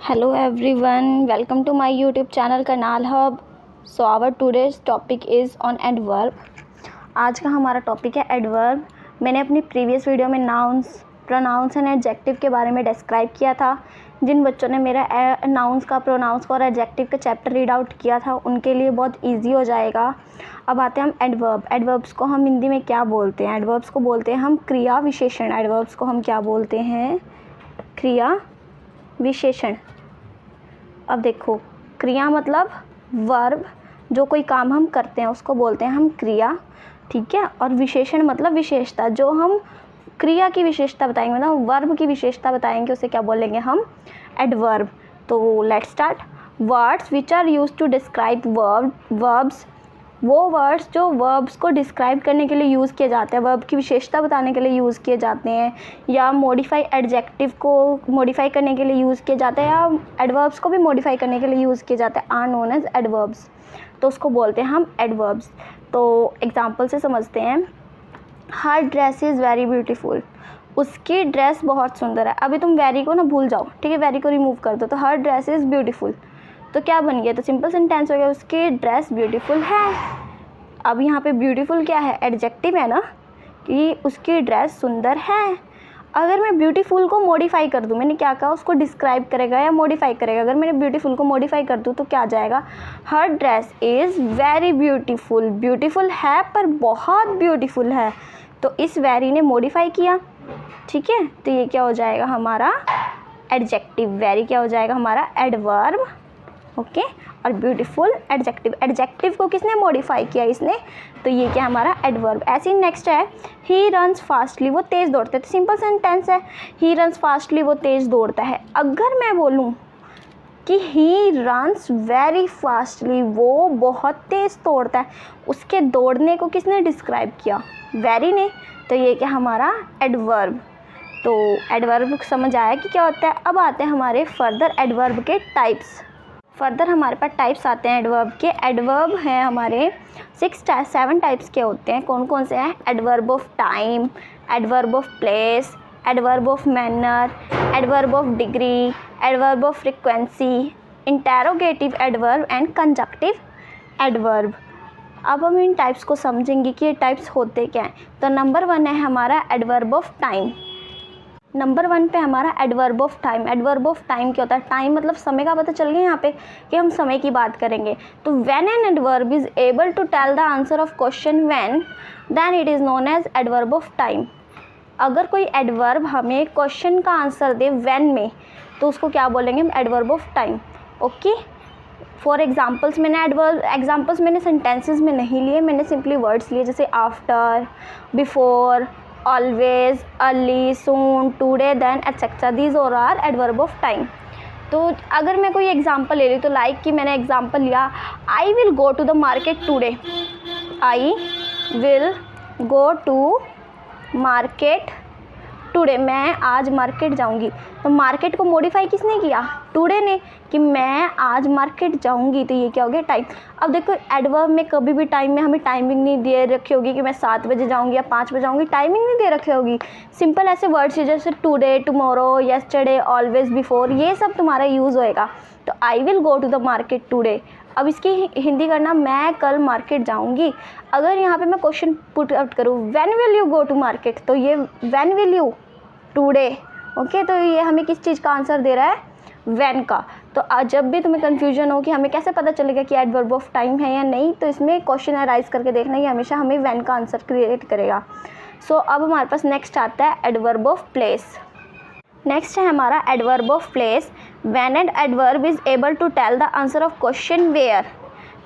Hello everyone, welcome to my YouTube channel Karnal Hub. So our today's topic is on adverb. आज का हमारा topic है adverb. मैंने अपनी प्रीवियस वीडियो में नाउन्स, प्रोनाउंस एंड एडजेक्टिव के बारे में डिस्क्राइब किया था. जिन बच्चों ने मेरा नाउन्स का, प्रोनाउंस का और एडजेक्टिव का चैप्टर रीड आउट किया था उनके लिए बहुत ईजी हो जाएगा. अब आते हैं हम एडवर्ब. एडवर्ब्स को हम हिंदी में क्या बोलते हैं? एडवर्ब्स को बोलते हैं हम क्रिया विशेषण. एडवर्ब्स को हम क्या बोलते हैं? क्रिया विशेषण. अब देखो, क्रिया मतलब वर्ब, जो कोई काम हम करते हैं उसको बोलते हैं हम क्रिया, ठीक है. और विशेषण मतलब विशेषता, जो हम क्रिया की विशेषता बताएंगे, मतलब वर्ब की विशेषता बताएंगे, उसे क्या बोलेंगे हम? एडवर्ब. तो let's start. Words which are use to describe verbs, वो वर्ड्स जो वर्ब्स को डिस्क्राइब करने के लिए यूज़ किए जाते हैं, वर्ब की विशेषता बताने के लिए यूज़ किए जाते हैं, या मॉडिफाई एडजेक्टिव को मॉडिफाई करने के लिए यूज़ किए जाते हैं, या एडवर्ब्स को भी मॉडिफाई करने के लिए यूज़ किए जाते हैं, आर नोन एज एडवर्ब्स. तो उसको बोलते हैं हम एडवर्ब्स. तो एग्जाम्पल से समझते हैं. हर ड्रेस इज़ वेरी ब्यूटीफुल. उसकी ड्रेस बहुत सुंदर है. अभी तुम वेरी को ना भूल जाओ, ठीक है, वेरी को रिमूव कर दो. तो हर ड्रेस इज़ ब्यूटीफुल, तो क्या बन गया? तो सिंपल सेंटेंस हो गया, उसकी ड्रेस ब्यूटीफुल है. अब यहाँ पे ब्यूटीफुल क्या है? एडजेक्टिव है ना, कि उसकी ड्रेस सुंदर है. अगर मैं ब्यूटीफुल को मॉडिफाई कर दूँ, मैंने क्या कहा? उसको डिस्क्राइब करेगा या मॉडिफाई करेगा. अगर मैंने ब्यूटीफुल को मॉडिफाई कर दूँ तो क्या आ जाएगा? हर dress is very beautiful. Beautiful है पर बहुत ब्यूटीफुल है, तो इस वेरी ने मॉडिफाई किया, ठीक है. तो ये क्या हो जाएगा हमारा? एडजेक्टिव. वेरी क्या हो जाएगा हमारा? Adverb, okay. और ब्यूटीफुल एडजेक्टिव. एडजेक्टिव को किसने मॉडिफाई किया? इसने. तो ये क्या हमारा? एडवर्ब. ऐसे ही नेक्स्ट है, ही रन्स फास्टली, वो तेज़ दौड़ता है. तो सिंपल सेंटेंस है, ही रन्स फास्टली, वो तेज़ दौड़ता है. अगर मैं बोलूँ कि ही रन्स वेरी फास्टली, वो बहुत तेज़ दौड़ता है, उसके दौड़ने को किसने डिस्क्राइब किया? वेरी ने. तो ये क्या हमारा? एडवर्ब. तो एडवर्ब समझ आया कि क्या होता है. अब आते हैं हमारे फर्दर एडवर्ब के टाइप्स. फर्दर हमारे पास टाइप्स आते हैं एडवर्ब के. एडवर्ब हैं हमारे 7 टाइप्स के होते हैं. कौन कौन से हैं? Adverb of time, adverb of place, adverb of manner, adverb of degree, adverb of frequency, interrogative adverb and conjunctive adverb. अब हम इन टाइप्स को समझेंगे कि ये टाइप्स होते क्या हैं. तो नंबर 1 है हमारा एडवर्ब ऑफ टाइम. नंबर 1 पे हमारा adverb of time. Adverb of time क्या होता है? टाइम मतलब समय का पता चल गया यहाँ पे कि हम समय की बात करेंगे. तो when an adverb is able to tell the answer of question when, then it is known as adverb of time. अगर कोई एडवर्ब हमें क्वेश्चन का आंसर दे व्हेन में, तो उसको क्या बोलेंगे हम? Adverb of time, okay. For examples मैंने सेंटेंसेज में नहीं लिए, मैंने सिंपली वर्ड्स लिए, जैसे after, before, always, early, soon, today, then, etc. These all are adverb of time. तो अगर मैं कोई एग्जांपल ले रही तो लाइक कि मैंने एग्जांपल लिया, I will go to the market today. I will go to market today, मैं आज मार्केट जाऊंगी. तो मार्केट को मॉडिफाई किसने किया? टुडे ने, कि मैं आज मार्केट जाऊंगी. तो ये क्या हो गया? टाइम. अब देखो, एडवर्ब में कभी भी टाइम में हमें टाइमिंग नहीं दे रखी होगी कि मैं 7 बजे जाऊंगी या 5 बजे जाऊंगी. टाइमिंग नहीं दे रखी होगी. सिंपल ऐसे वर्ड्स जैसे today, tomorrow, yesterday, always, before, ये सब तुम्हारा यूज़ होएगा. तो I will go to the market today. अब इसकी हिंदी करना, मैं कल मार्केट जाऊंगी. अगर यहाँ पे मैं क्वेश्चन पुट आउट करूँ, when will you go to market, तो ये when will you? Today, okay. तो ये हमें किस चीज़ का आंसर दे रहा है? व्हेन का. तो जब भी तुम्हें कन्फ्यूजन हो कि हमें कैसे पता चलेगा कि एडवर्ब ऑफ टाइम है या नहीं, तो इसमें क्वेश्चन अराइज करके देखना, ये हमेशा हमें व्हेन का आंसर क्रिएट करेगा. सो अब हमारे पास नेक्स्ट आता है एडवर्ब ऑफ प्लेस. नेक्स्ट है हमारा adverb of place. When an adverb is able to tell the answer of question where.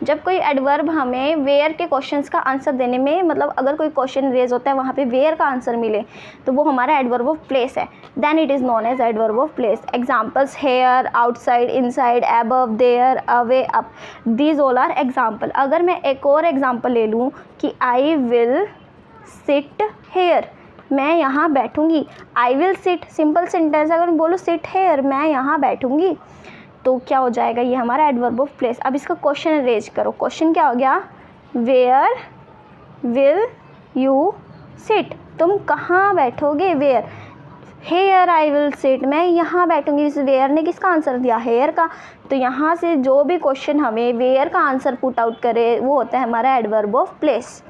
जब कोई एडवर्ब हमें वेयर के क्वेश्चंस का आंसर देने में, मतलब अगर कोई क्वेश्चन रेज होता है वहाँ पे वेयर का आंसर मिले, तो वो हमारा एडवर्ब ऑफ प्लेस है. Then it is known as adverb of place. Examples here, outside, inside, above, there, away, up, these all are example. अगर मैं एक और एग्जाम्पल ले लूँ कि आई विल सिट हेयर, मैं यहाँ बैठूँगी. I will sit, simple sentence. अगर मैं बोलूँ सिट हेयर, मैं यहाँ बैठूँगी, तो क्या हो जाएगा? ये हमारा एडवर्ब ऑफ प्लेस. अब इसका क्वेश्चन रेज करो. क्वेश्चन क्या हो गया? वेयर विल यू सिट, तुम कहाँ बैठोगे? Where. Here I will sit, मैं यहाँ बैठूंगी। इस वेयर ने किसका आंसर दिया, हेयर का। तो यहाँ से जो भी क्वेश्चन हमें वेयर का आंसर पुट आउट करे वो होता है हमारा adverb of place.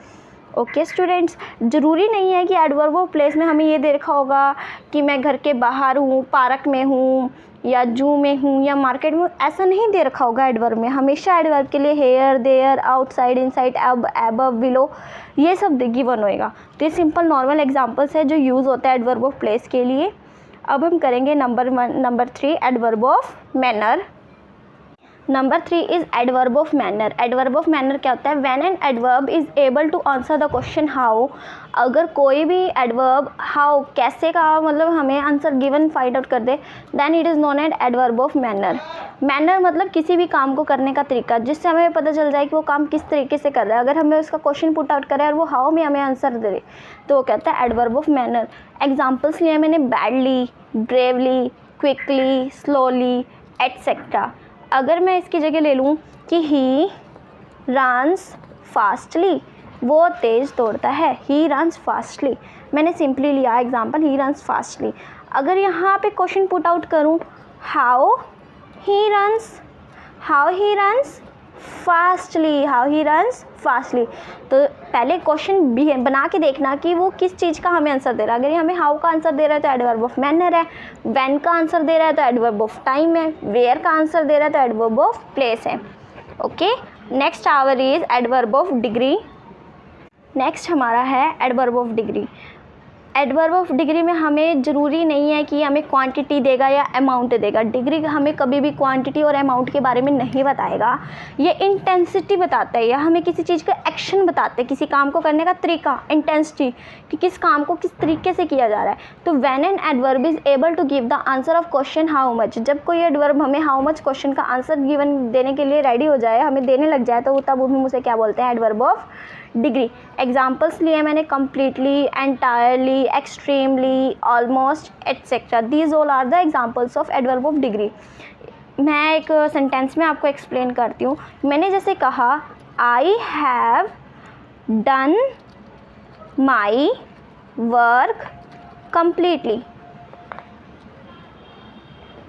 Okay students, ज़रूरी नहीं है कि एडवर्ब ऑफ प्लेस में हमें ये देखा होगा कि मैं घर के बाहर हूँ, पार्क में हूँ, या जू में हूँ, या मार्केट में हूँ, ऐसा नहीं दे रखा होगा एडवर्ब में। हमेशा एडवर्ब के लिए हेयर, देयर, आउटसाइड, इनसाइड, अब, एबव, बिलो, ये सब गिवन होएगा। तो ये सिंपल नॉर्मल एग्जांपल्स है जो यूज़ होता है एडवर्ब ऑफ प्लेस के लिए। अब हम करेंगे number 3 adverb of manner. Number 3 is adverb of manner. Adverb of manner क्या होता है, when an adverb is able to answer the question how, अगर कोई भी एडवर्ब हाउ, कैसे का मतलब हमें आंसर गिवन फाइंड आउट कर दे, then it is known as adverb of manner. Manner मतलब किसी भी काम को करने का तरीका, जिससे हमें पता चल जाए कि वो काम किस तरीके से कर रहा है। अगर हमें उसका क्वेश्चन पुट आउट करें और वो हाउ में हमें आंसर दे तो वो कहता है एडवर्ब ऑफ मैनर। एग्जाम्पल्स लिए मैंने badly, bravely, quickly, slowly, etcetera. अगर मैं इसकी जगह ले लूँ कि ही रन्स फास्टली, वो तेज़ दौड़ता है, ही रन्स फास्टली, मैंने सिंपली लिया एग्जांपल ही रन्स फास्टली। अगर यहाँ पे क्वेश्चन पुट आउट करूँ हाउ ही रन्स फास्टली, तो पहले क्वेश्चन बना के देखना कि वो किस चीज़ का हमें आंसर दे रहा है। अगर ये हमें हाउ का आंसर दे रहा है तो एडवर्ब ऑफ मैनर है, व्हेन का आंसर दे रहा है तो एडवर्ब ऑफ टाइम है, वेयर का आंसर दे रहा है तो एडवर्ब ऑफ प्लेस है। Okay, next our is adverb of degree. Next हमारा है adverb of degree. Adverb of degree में हमें ज़रूरी नहीं है कि हमें क्वांटिटी देगा या अमाउंट देगा। डिग्री हमें कभी भी क्वांटिटी और अमाउंट के बारे में नहीं बताएगा। ये इंटेंसिटी बताता है या हमें किसी चीज़ का एक्शन बताता है, किसी काम को करने का तरीका, इंटेंसिटी, कि किस काम को किस तरीके से किया जा रहा है। तो when an adverb is able to give the answer of question how much, जब कोई एडवर्ब हमें हाउ मच क्वेश्चन का आंसर गिवन देने के लिए रेडी हो जाए, हमें देने लग जाए, तो तब हम उसे क्या बोलते हैं, एडवर्ब ऑफ डिग्री। एग्जाम्पल्स लिए मैंने completely, entirely, extremely, almost, etc. These all are the examples of adverb of degree. मैं एक सेंटेंस में आपको एक्सप्लेन करती हूँ। मैंने जैसे कहा I have done my work completely,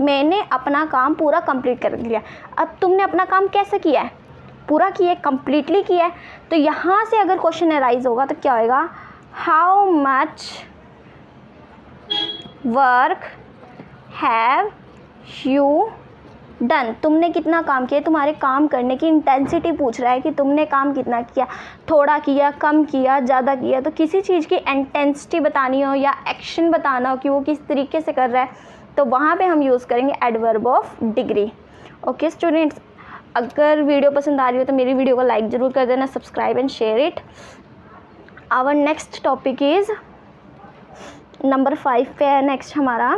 मैंने अपना काम पूरा कंप्लीट कर लिया। अब तुमने अपना काम कैसे किया है, पूरा किया, कंप्लीटली किया है। तो यहाँ से अगर क्वेश्चन अराइज होगा तो क्या होएगा, how much work have you done, तुमने कितना काम किया, तुम्हारे काम करने की इंटेंसिटी पूछ रहा है कि तुमने काम कितना किया, थोड़ा किया, कम किया, ज़्यादा किया। तो किसी चीज़ की इंटेंसिटी बतानी हो या एक्शन बताना हो कि वो किस तरीके से कर रहा है, तो वहाँ पे हम यूज़ करेंगे adverb of degree. Okay students, अगर वीडियो पसंद आ रही हो तो मेरी वीडियो को लाइक ज़रूर कर देना, subscribe and share it. Our next topic is number 5 पे है नेक्स्ट हमारा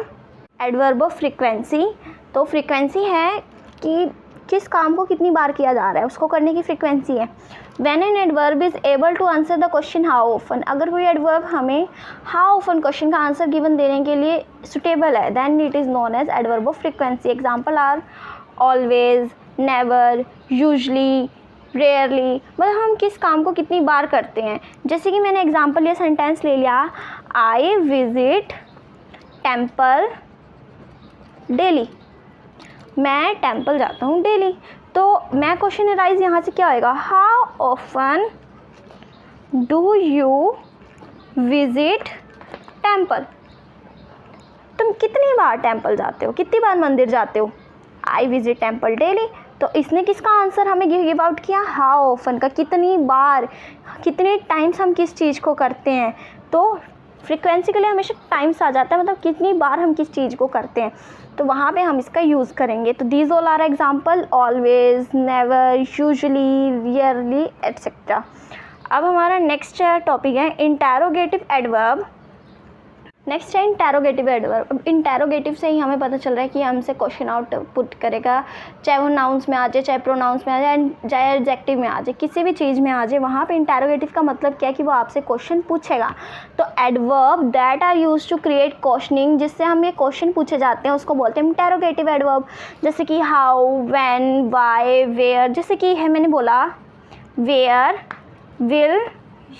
एडवर्ब ऑफ फ्रीक्वेंसी। तो फ्रीक्वेंसी है कि किस काम को कितनी बार किया जा रहा है, उसको करने की फ्रीक्वेंसी है। When an adverb is able to answer the question how often, अगर कोई एडवर्ब हमें हाउ ऑफन क्वेश्चन का आंसर गिवन देने के लिए सुटेबल है, then it is known as adverb of frequency. Example are always, never, usually, rarely, मतलब हम किस काम को कितनी बार करते हैं। जैसे कि मैंने एग्जांपल ये सेंटेंस ले लिया, आई विजिट टेम्पल डेली, मैं टेम्पल जाता हूँ डेली। तो मैं क्वेश्चन अराइज यहाँ से क्या होएगा, how often do you visit temple, तुम कितनी बार टेम्पल जाते हो, कितनी बार मंदिर जाते हो। आई विजिट टेम्पल डेली, तो इसने किसका आंसर हमें गिव आउट किया, हाउ ऑफन का, कितनी बार, कितने टाइम्स हम किस चीज़ को करते हैं। तो फ्रीक्वेंसी के लिए हमेशा टाइम्स आ जाता है, मतलब कितनी बार हम किस चीज़ को करते हैं, तो वहाँ पे हम इसका यूज़ करेंगे। तो these all are example, always, never, usually, rarely, etcetera. अब हमारा नेक्स्ट टॉपिक है इंटेरोगेटिव एडवर्ब। नेक्स्ट है इंटेरोगेटिव एडवर्ब। अब इंटेरोगेटिव से ही हमें पता चल रहा है कि हमसे क्वेश्चन आउट पुट करेगा, चाहे वो नाउन्स में आ जाए, चाहे प्रोनाउंस में आ जाए, चाहे एडजेक्टिव में आ जाए, किसी भी चीज़ में आ जाए, वहाँ पे इंटेरोगेटिव का मतलब क्या है कि वो आपसे क्वेश्चन पूछेगा। तो adverb that are use to create questioning, जिससे हम ये क्वेश्चन पूछे जाते हैं, उसको बोलते हैं इंटेरोगेटिव एडवर्ब। जैसे कि हाउ, व्हेन, व्हाई, वेयर। जैसे कि है मैंने बोला वेयर विल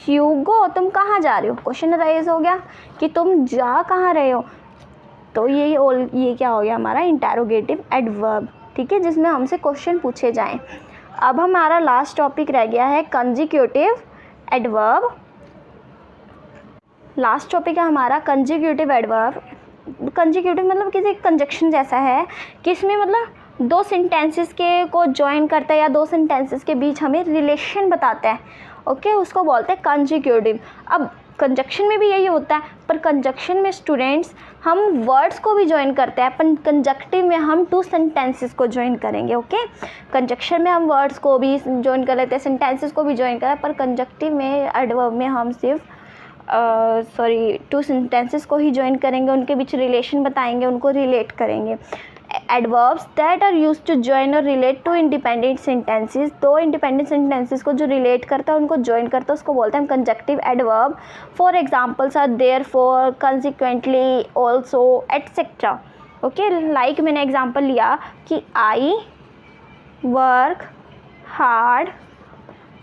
यू गो, तुम कहाँ जा रहे हो, क्वेश्चन राइज हो गया कि तुम जा कहाँ रहे हो। तो ये क्या हो गया हमारा इंटेरोगेटिव एडवर्ब, ठीक है, जिसमें हमसे क्वेश्चन पूछे जाएं। अब हमारा लास्ट टॉपिक रह गया है कंजिक्यूटिव एडवर्ब। लास्ट टॉपिक है हमारा कंजिक्यूटिव एडवर्ब। कंजिक्यूटिव मतलब किसी कंजक्शन जैसा है कि इसमें मतलब दो सेंटेंसेस के को ज्वाइन करता है या दो सेंटेंसेस के बीच हमें रिलेशन बताता है, ओके, उसको बोलते हैं कंजिक्यूटिव। अब कंजक्शन में भी यही होता है, पर कंजक्शन में स्टूडेंट्स हम वर्ड्स को भी ज्वाइन करते हैं, पर कंजक्टिव में हम टू सेंटेंसेस को ज्वाइन करेंगे, ओके। कंजक्शन में हम वर्ड्स को भी ज्वाइन कर लेते हैं, सेंटेंसेस को भी ज्वाइन करें, पर कंजक्टिव में एडवर्ब में हम सिर्फ टू सेंटेंसेस को ही ज्वाइन करेंगे, उनके बीच रिलेशन बताएंगे, उनको रिलेट करेंगे। Adverbs that are use to join और रिलेट टू इंडिपेंडेंट सेंटेंसेस, दो इंडिपेंडेंट सेंटेंसेस को जो रिलेट करता है उनको ज्वाइन करता है, उसको बोलते हैं conjunctive adverb. For examples are therefore, consequently, also, etcetera, okay. Like मैंने एग्जांपल लिया कि I work hard,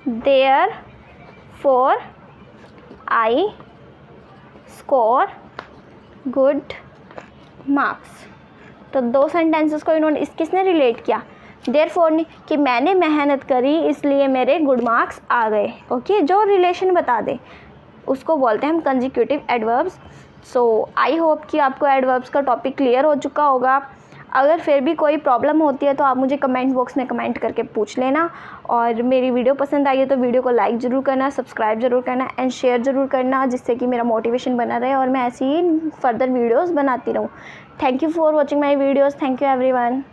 therefore I score good marks. तो दो सेंटेंसेस को इन्होंने किसने रिलेट किया, देयरफॉर ने, कि मैंने मेहनत करी इसलिए मेरे गुड मार्क्स आ गए, ओके। जो रिलेशन बता दे उसको बोलते हैं हम consecutive adverbs. So I hope कि आपको एडवर्ब्स का टॉपिक क्लियर हो चुका होगा। अगर फिर भी कोई प्रॉब्लम होती है तो आप मुझे कमेंट बॉक्स में कमेंट करके पूछ लेना, और मेरी वीडियो पसंद आई है तो वीडियो को लाइक ज़रूर करना, सब्सक्राइब ज़रूर करना एंड शेयर ज़रूर करना, जिससे कि मेरा मोटिवेशन बना रहे और मैं ऐसी ही फर्दर वीडियोस बनाती रहूँ। Thank you for watching my videos. Thank you everyone.